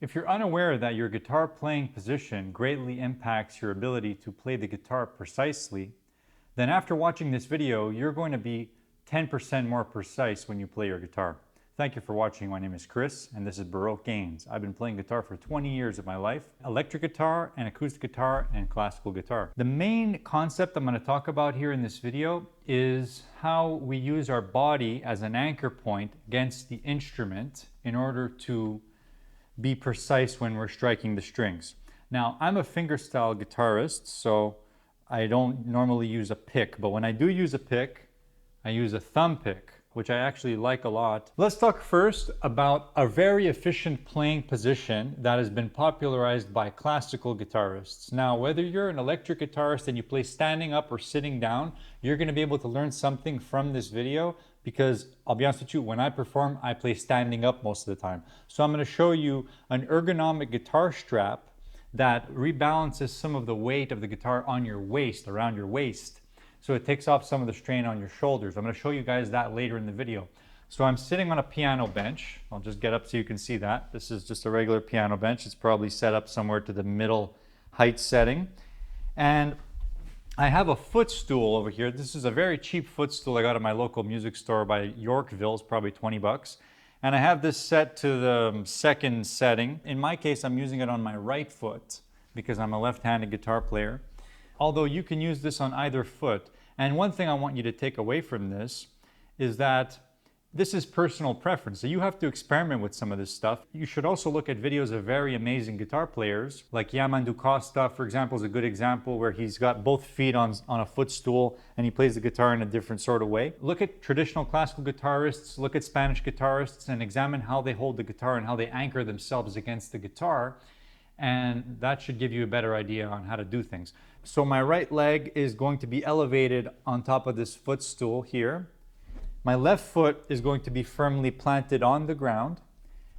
If you're unaware that your guitar playing position greatly impacts your ability to play the guitar precisely, then after watching this video, you're going to be 10% more precise when you play your guitar. Thank you for watching. My name is Chris, and this is Baroque Gains. I've been playing guitar for 20 years of my life, electric guitar and acoustic guitar and classical guitar. The main concept I'm going to talk about here in this video is how we use our body as an anchor point against the instrument in order to be precise when we're striking the strings. Now, I'm a fingerstyle guitarist, so I don't normally use a pick, but when I do use a pick, I use a thumb pick, which I actually like a lot. Let's talk first about a very efficient playing position that has been popularized by classical guitarists. Now, whether you're an electric guitarist and you play standing up or sitting down, you're going to be able to learn something from this video, because I'll be honest with you, when I perform, I play standing up most of the time. So I'm going to show you an ergonomic guitar strap that rebalances some of the weight of the guitar on your waist, around your waist. So it takes off some of the strain on your shoulders. I'm going to show you guys that later in the video. So I'm sitting on a piano bench. I'll just get up so you can see that. This is just a regular piano bench. It's probably set up somewhere to the middle height setting. And I have a footstool over here. This is a very cheap footstool I got at my local music store by Yorkville. It's probably 20 bucks. And I have this set to the second setting. In my case, I'm using it on my right foot because I'm a left-handed guitar player. Although you can use this on either foot. And one thing I want you to take away from this is that this is personal preference. So you have to experiment with some of this stuff. You should also look at videos of very amazing guitar players, like Yamandu Costa, for example, is a good example where he's got both feet on a footstool and he plays the guitar in a different sort of way. Look at traditional classical guitarists, look at Spanish guitarists, and examine how they hold the guitar and how they anchor themselves against the guitar. And that should give you a better idea on how to do things. So my right leg is going to be elevated on top of this footstool here. My left foot is going to be firmly planted on the ground,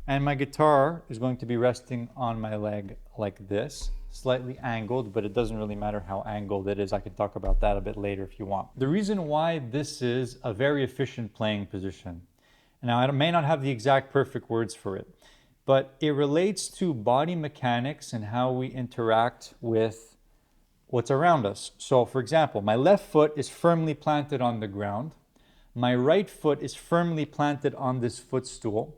and my guitar is going to be resting on my leg like this, slightly angled, but it doesn't really matter how angled it is. I can talk about that a bit later if you want. The reason why this is a very efficient playing position, now I may not have the exact perfect words for it, but it relates to body mechanics and how we interact with what's around us. So for example, my left foot is firmly planted on the ground. My right foot is firmly planted on this footstool.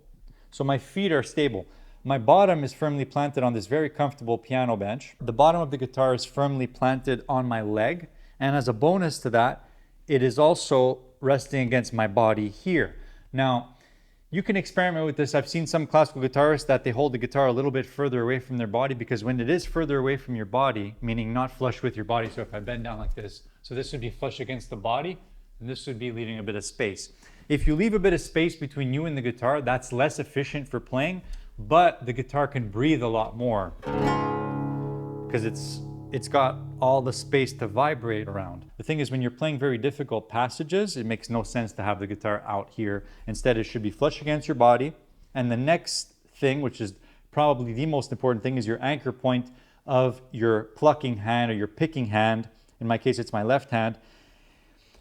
So my feet are stable. My bottom is firmly planted on this very comfortable piano bench. The bottom of the guitar is firmly planted on my leg. And as a bonus to that, it is also resting against my body here. Now, you can experiment with this. I've seen some classical guitarists that they hold the guitar a little bit further away from their body, because when it is further away from your body, meaning not flush with your body, so if I bend down like this, so this would be flush against the body, and this would be leaving a bit of space. If you leave a bit of space between you and the guitar, that's less efficient for playing, but the guitar can breathe a lot more because it's got all the space to vibrate around. The thing is, when you're playing very difficult passages, it makes no sense to have the guitar out here. Instead, it should be flush against your body. And the next thing, which is probably the most important thing, is your anchor point of your plucking hand or your picking hand. In my case, it's my left hand.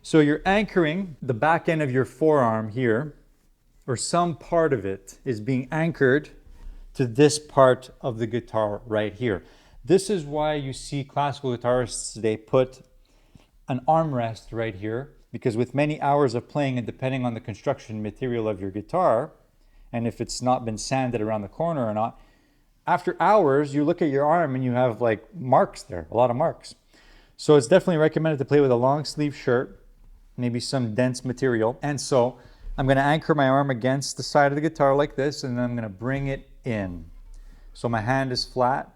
So you're anchoring the back end of your forearm here, or some part of it is being anchored to this part of the guitar right here. This is why you see classical guitarists, they put an armrest right here, because with many hours of playing and depending on the construction material of your guitar, and if it's not been sanded around the corner or not, after hours you look at your arm and you have like marks there, a lot of marks. So it's definitely recommended to play with a long sleeve shirt, maybe some dense material. And so I'm going to anchor my arm against the side of the guitar like this, and then I'm going to bring it in. So my hand is flat,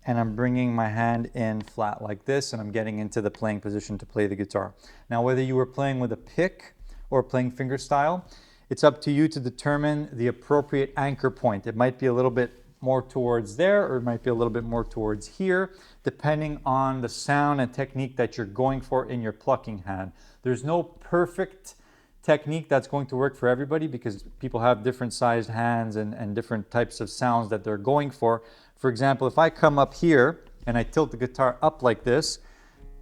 and I'm bringing my hand in flat like this, and I'm getting into the playing position to play the guitar. Now, whether you were playing with a pick or playing fingerstyle, it's up to you to determine the appropriate anchor point. It might be a little bit more towards there, or it might be a little bit more towards here, depending on the sound and technique that you're going for in your plucking hand. There's no perfect technique that's going to work for everybody, because people have different sized hands and different types of sounds that they're going for. For example, if I come up here and I tilt the guitar up like this,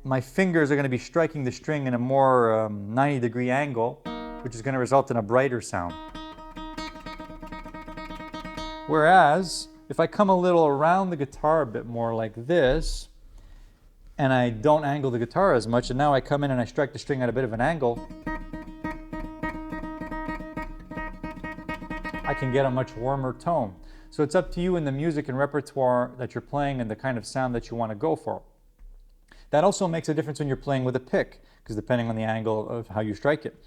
my fingers are going to be striking the string in a more 90-degree angle, which is going to result in a brighter sound. Whereas If I come a little around the guitar a bit more like this, and I don't angle the guitar as much, and now I come in and I strike the string at a bit of an angle, I can get a much warmer tone. So it's up to you in the music and repertoire that you're playing and the kind of sound that you want to go for. That also makes a difference when you're playing with a pick, because depending on the angle of how you strike it.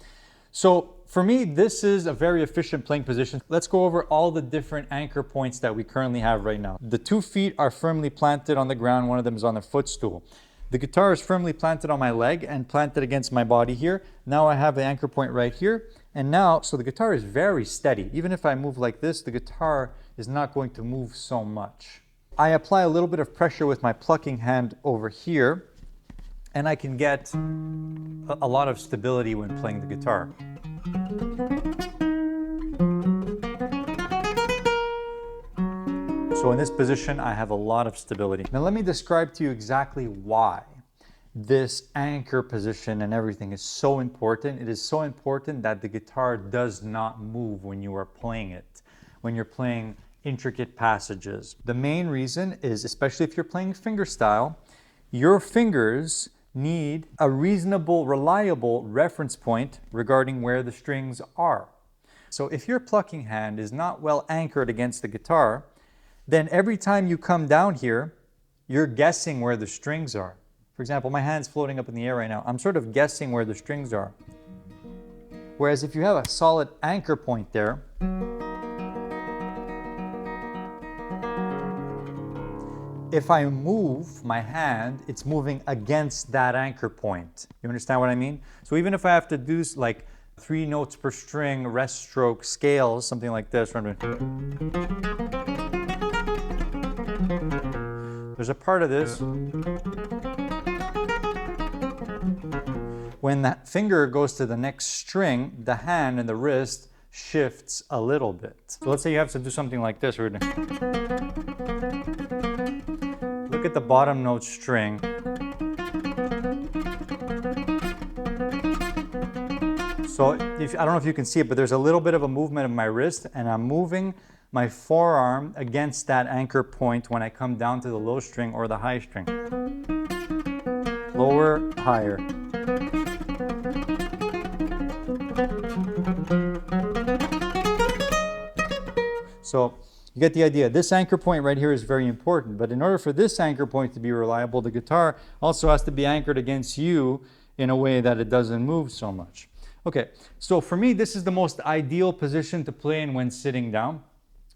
So for me, this is a very efficient playing position. Let's go over all the different anchor points that we currently have right now. The 2 feet are firmly planted on the ground. One of them is on the footstool. The guitar is firmly planted on my leg and planted against my body here. Now I have the anchor point right here. And now, so the guitar is very steady. Even if I move like this, the guitar is not going to move so much. I apply a little bit of pressure with my plucking hand over here, and I can get a lot of stability when playing the guitar. So in this position, I have a lot of stability. Now let me describe to you exactly why this anchor position and everything is so important. It is so important that the guitar does not move when you are playing it, when you're playing intricate passages. The main reason is, especially if you're playing fingerstyle, your fingers need a reasonable, reliable reference point regarding where the strings are. So if your plucking hand is not well anchored against the guitar, then every time you come down here, you're guessing where the strings are. For example, my hand's floating up in the air right now. I'm sort of guessing where the strings are. Whereas if you have a solid anchor point there, if I move my hand, it's moving against that anchor point. You understand what I mean? So even if I have to do like 3 notes per string, rest stroke, scales, something like this, there's a part of this when that finger goes to the next string, the hand and the wrist shifts a little bit. So let's say you have to do something like this. Look at the bottom note string. So I don't know if you can see it, but there's a little bit of a movement of my wrist, and I'm moving my forearm against that anchor point when I come down to the low string or the high string. Lower, higher. So you get the idea. This anchor point right here is very important, but in order for this anchor point to be reliable, the guitar also has to be anchored against you in a way that it doesn't move so much. Okay, so for me, this is the most ideal position to play in when sitting down.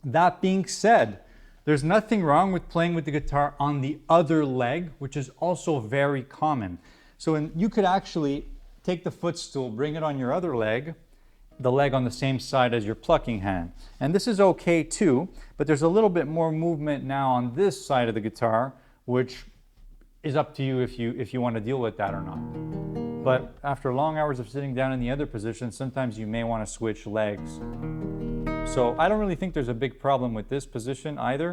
That being said, there's nothing wrong with playing with the guitar on the other leg, which is also very common. So you could actually take the footstool, bring it on your other leg, the leg on the same side as your plucking hand. And this is okay too, but there's a little bit more movement now on this side of the guitar, which is up to you if you want to deal with that or not. But after long hours of sitting down in the other position, sometimes you may want to switch legs. So I don't really think there's a big problem with this position either.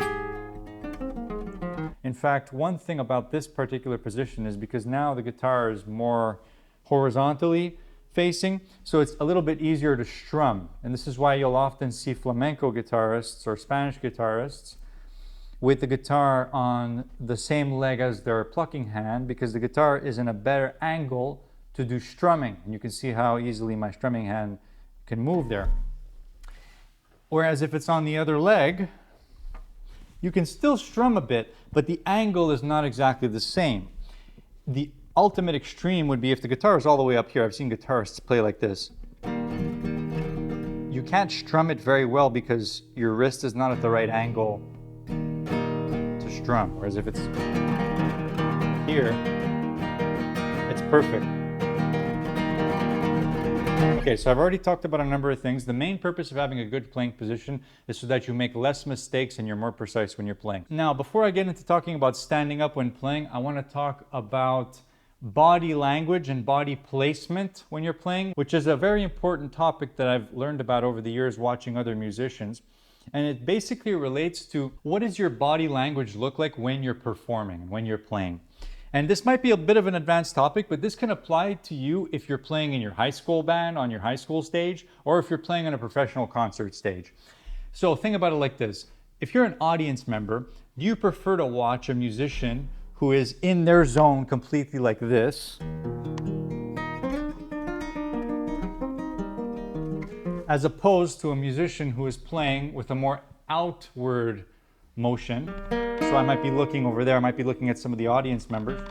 In fact, one thing about this particular position is because now the guitar is more horizontally facing, so it's a little bit easier to strum. And this is why you'll often see flamenco guitarists or Spanish guitarists with the guitar on the same leg as their plucking hand, because the guitar is in a better angle to do strumming. And you can see how easily my strumming hand can move there. Whereas if it's on the other leg, you can still strum a bit, but the angle is not exactly the same. The ultimate extreme would be if the guitar is all the way up here. I've seen guitarists play like this. You can't strum it very well because your wrist is not at the right angle to strum. Whereas if it's here, it's perfect. Okay, so I've already talked about a number of things. The main purpose of having a good playing position is so that you make less mistakes and you're more precise when you're playing. Now, before I get into talking about standing up when playing, I want to talk about body language and body placement when you're playing, which is a very important topic that I've learned about over the years watching other musicians. And it basically relates to what does your body language look like when you're performing, when you're playing. And this might be a bit of an advanced topic, but this can apply to you if you're playing in your high school band, on your high school stage, or if you're playing on a professional concert stage. So think about it like this. If you're an audience member, do you prefer to watch a musician who is in their zone completely like this, as opposed to a musician who is playing with a more outward motion? So I might be looking over there, I might be looking at some of the audience members.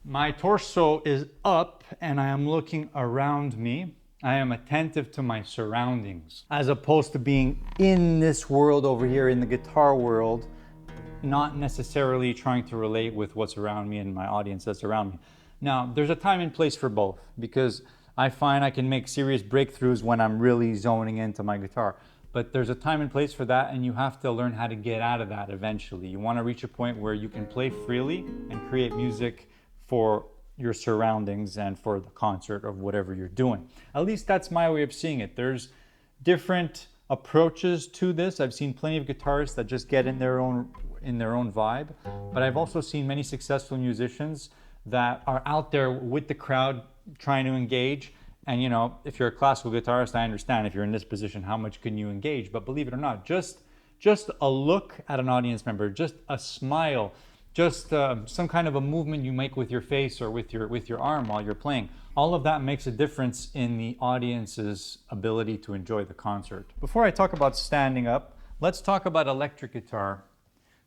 My torso is up and I am looking around me. I am attentive to my surroundings, as opposed to being in this world over here, in the guitar world, not necessarily trying to relate with what's around me and my audience that's around me. Now, there's a time and place for both, because I find I can make serious breakthroughs when I'm really zoning into my guitar. But there's a time and place for that, and you have to learn how to get out of that eventually. You want to reach a point where you can play freely and create music for your surroundings and for the concert of whatever you're doing. At least that's my way of seeing it. There's different approaches to this. I've seen plenty of guitarists that just get in their own vibe, but I've also seen many successful musicians that are out there with the crowd trying to engage. And you know, if you're a classical guitarist, I understand if you're in this position, how much can you engage? But believe it or not, just a look at an audience member, just a smile, just some kind of a movement you make with your face or with your arm while you're playing. All of that makes a difference in the audience's ability to enjoy the concert. Before I talk about standing up, let's talk about electric guitar.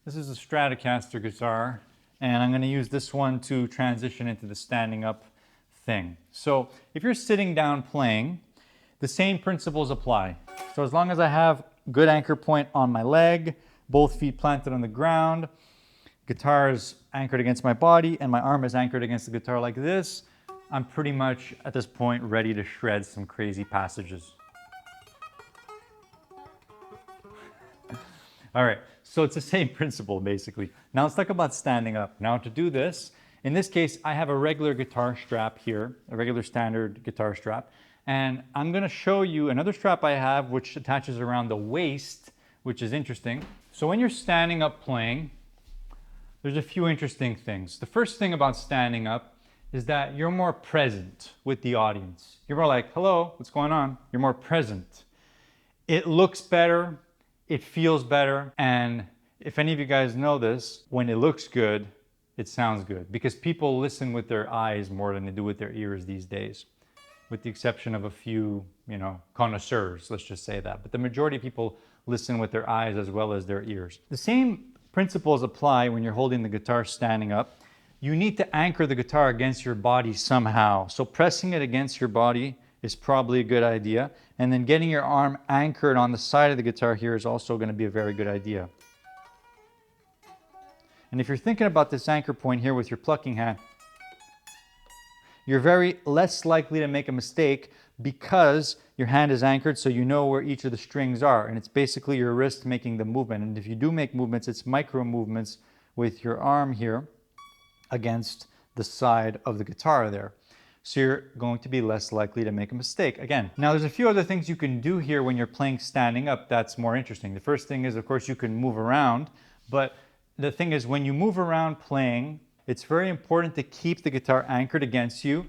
This is a Stratocaster guitar, and I'm going to use this one to transition into the standing up thing. So if you're sitting down playing, the same principles apply. So as long as I have good anchor point on my leg, both feet planted on the ground, guitar is anchored against my body, and my arm is anchored against the guitar like this, I'm pretty much at this point ready to shred some crazy passages. All right, so it's the same principle basically. Now let's talk about standing up. Now to do this, in this case, I have a regular guitar strap here, a regular standard guitar strap, and I'm gonna show you another strap I have which attaches around the waist, which is interesting. So when you're standing up playing, there's a few interesting things. The first thing about standing up is that you're more present with the audience. You're more like, hello, what's going on? You're more present. It looks better, it feels better, and if any of you guys know this, when it looks good, it sounds good, because people listen with their eyes more than they do with their ears these days, with the exception of a few, connoisseurs, let's just say that. But the majority of people listen with their eyes as well as their ears. The same principles apply when you're holding the guitar standing up. You need to anchor the guitar against your body somehow. So pressing it against your body is probably a good idea. And then getting your arm anchored on the side of the guitar here is also going to be a very good idea. And if you're thinking about this anchor point here with your plucking hand, you're very less likely to make a mistake because your hand is anchored, so you know where each of the strings are, and it's basically your wrist making the movement. And if you do make movements, it's micro movements with your arm here against the side of the guitar there. So you're going to be less likely to make a mistake again. Now there's a few other things you can do here when you're playing standing up that's more interesting. The first thing is, of course, you can move around, but the thing is, when you move around playing, it's very important to keep the guitar anchored against you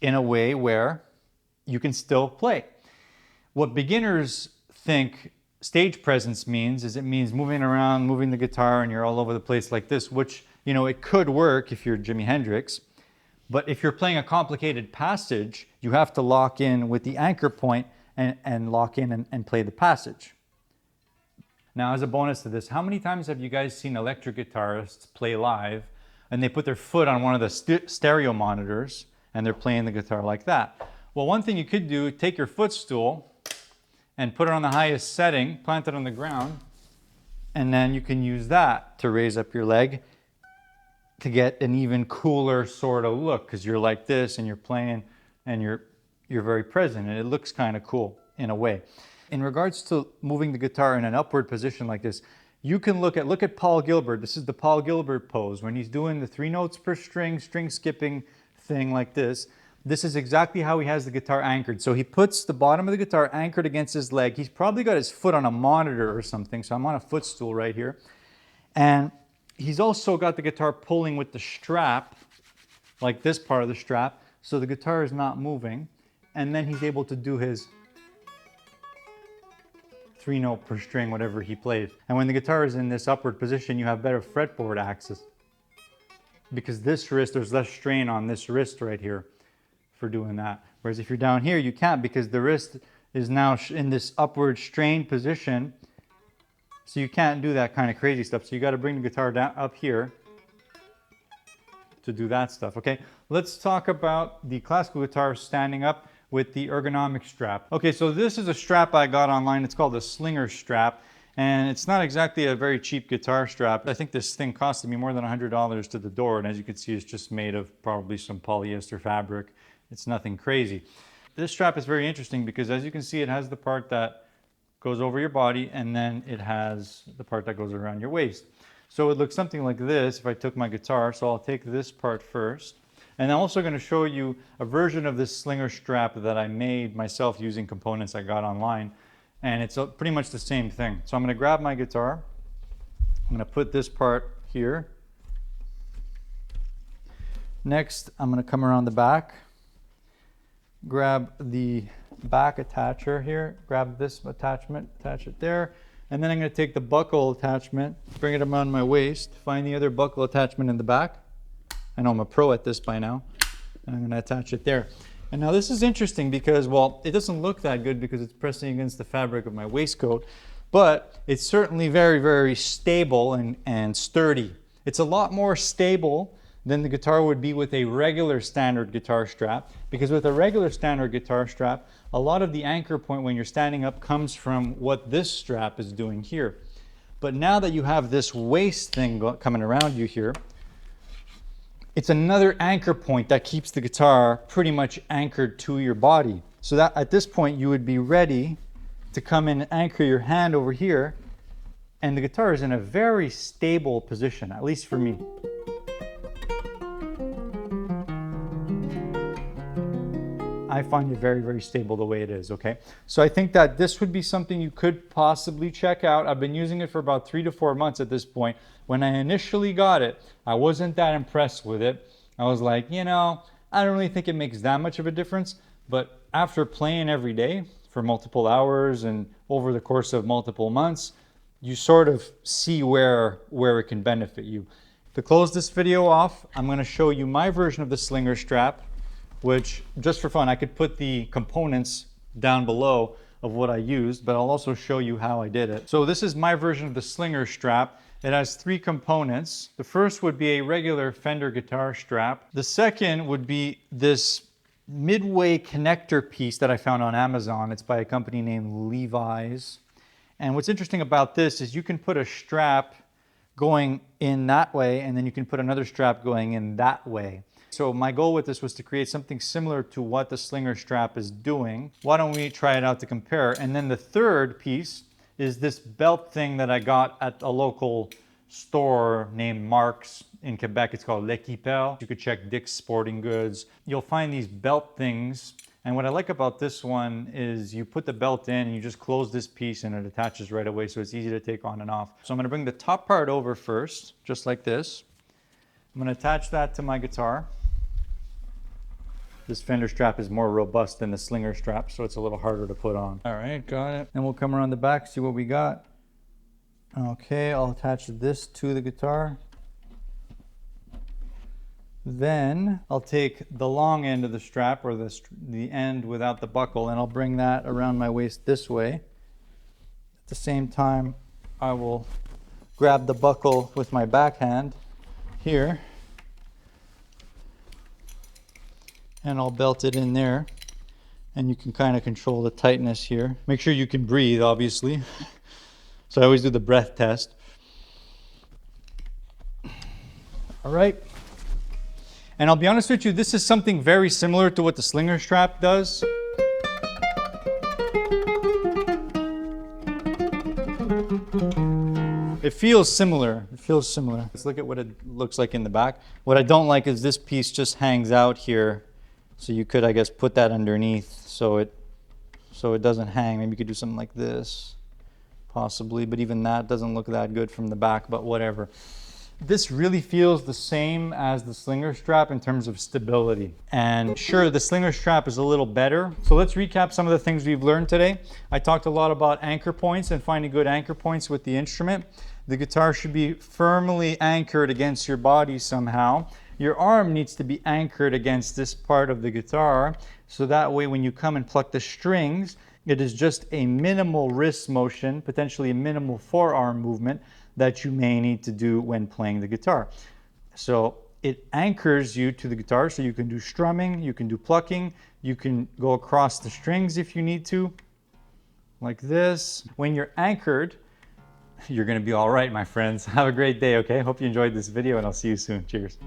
in a way where you can still play. What beginners think stage presence means is it means moving around, moving the guitar, and you're all over the place like this, which, it could work if you're Jimi Hendrix. But if you're playing a complicated passage, you have to lock in with the anchor point and lock in and play the passage. Now, as a bonus to this, how many times have you guys seen electric guitarists play live and they put their foot on one of the stereo monitors and they're playing the guitar like that? Well, one thing you could do, take your footstool and put it on the highest setting, plant it on the ground, and then you can use that to raise up your leg to get an even cooler sort of look, because you're like this and you're playing and you're very present, and it looks kind of cool in a way. In regards to moving the guitar in an upward position like this, you can look at Paul Gilbert. This is the Paul Gilbert pose when he's doing the 3 notes per string skipping thing like this. this is exactly how he has the guitar anchored. So he puts the bottom of the guitar anchored against his leg. He's probably got his foot on a monitor or something. So I'm on a footstool right here. And he's also got the guitar pulling with the strap, like this part of the strap. So the guitar is not moving. And then he's able to do his 3-note per string, whatever he plays. And when the guitar is in this upward position, you have better fretboard access. Because this wrist, there's less strain on this wrist right here for doing that. Whereas if you're down here, you can't, because the wrist is now in this upward strained position. So you can't do that kind of crazy stuff. So you got to bring the guitar down up here to do that stuff. Okay, let's talk about the classical guitar standing up with the ergonomic strap. Okay, so this is a strap I got online. It's called the Slinger Strap. And it's not exactly a very cheap guitar strap. I think this thing costed me more than $100 to the door. And as you can see, it's just made of probably some polyester fabric. It's nothing crazy. This strap is very interesting because, as you can see, it has the part that goes over your body, and then it has the part that goes around your waist. So it looks something like this if I took my guitar. So I'll take this part first. And I'm also going to show you a version of this Slinger Strap that I made myself using components I got online. And it's pretty much the same thing. So I'm going to grab my guitar. I'm going to put this part here. Next, I'm going to come around the back. Grab the back attacher here. Grab this attachment, attach it there. And then I'm going to take the buckle attachment, bring it around my waist, find the other buckle attachment in the back. I know I'm a pro at this by now. And I'm going to attach it there. And now this is interesting because, well, it doesn't look that good because it's pressing against the fabric of my waistcoat, but it's certainly very, very stable and sturdy. It's a lot more stable than the guitar would be with a regular standard guitar strap, because with a regular standard guitar strap, a lot of the anchor point when you're standing up comes from what this strap is doing here. But now that you have this waist thing coming around you here, it's another anchor point that keeps the guitar pretty much anchored to your body. So that at this point you would be ready to come in and anchor your hand over here, and the guitar is in a very stable position, at least for me. I find it very, very stable the way it is, okay? So I think that this would be something you could possibly check out. I've been using it for about 3 to 4 months at this point. When I initially got it, I wasn't that impressed with it. I was like, you know, I don't really think it makes that much of a difference. But after playing every day for multiple hours and over the course of multiple months, you sort of see where it can benefit you. To close this video off, I'm going to show you my version of the Slinger Strap, which, just for fun, I could put the components down below of what I used, but I'll also show you how I did it. So this is my version of the Slinger Strap. It has 3 components. The first would be a regular Fender guitar strap. The second would be this midway connector piece that I found on Amazon. It's by a company named Levi's. And what's interesting about this is you can put a strap going in that way, and then you can put another strap going in that way. So my goal with this was to create something similar to what the Slinger Strap is doing. Why don't we try it out to compare? And then the third piece is this belt thing that I got at a local store named Mark's in Quebec. It's called L'Equipeur. You could check Dick's Sporting Goods. You'll find these belt things. And what I like about this one is you put the belt in and you just close this piece and it attaches right away, so it's easy to take on and off. So I'm going to bring the top part over first, just like this. I'm going to attach that to my guitar. This Fender strap is more robust than the Slinger Strap, so it's a little harder to put on. All right, got it. And we'll come around the back, see what we got. Okay, I'll attach this to the guitar. Then I'll take the long end of the strap, or the end without the buckle, and I'll bring that around my waist this way. At the same time, I will grab the buckle with my backhand here, and I'll belt it in there, and you can kind of control the tightness here. Make sure you can breathe, obviously. So I always do the breath test. All right. And I'll be honest with you, this is something very similar to what the Slinger Strap does. It feels similar. It feels similar. Let's look at what it looks like in the back. What I don't like is this piece just hangs out here. So you could, I guess, put that underneath so it doesn't hang. Maybe you could do something like this, possibly, but even that doesn't look that good from the back, but whatever. This really feels the same as the Slinger Strap in terms of stability. And sure, the Slinger Strap is a little better. So let's recap some of the things we've learned today. I talked a lot about anchor points and finding good anchor points with the instrument. The guitar should be firmly anchored against your body somehow. Your arm needs to be anchored against this part of the guitar, so that way when you come and pluck the strings, it is just a minimal wrist motion, potentially a minimal forearm movement that you may need to do when playing the guitar. So it anchors you to the guitar, so you can do strumming, you can do plucking, you can go across the strings if you need to, like this. When you're anchored, you're gonna be all right, my friends. Have a great day, okay? Hope you enjoyed this video, and I'll see you soon. Cheers.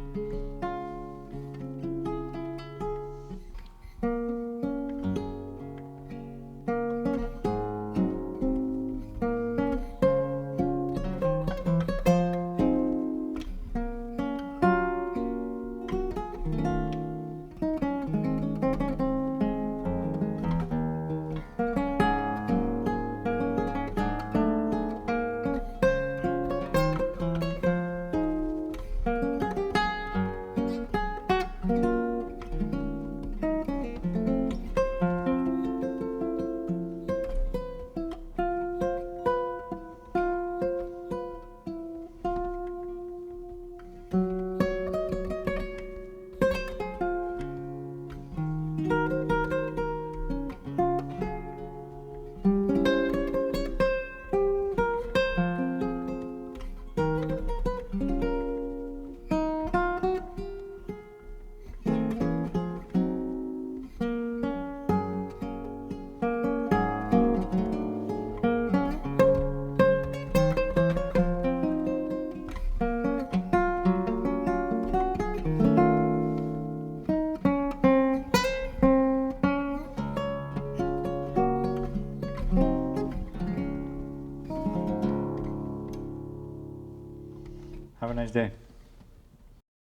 Have a nice day.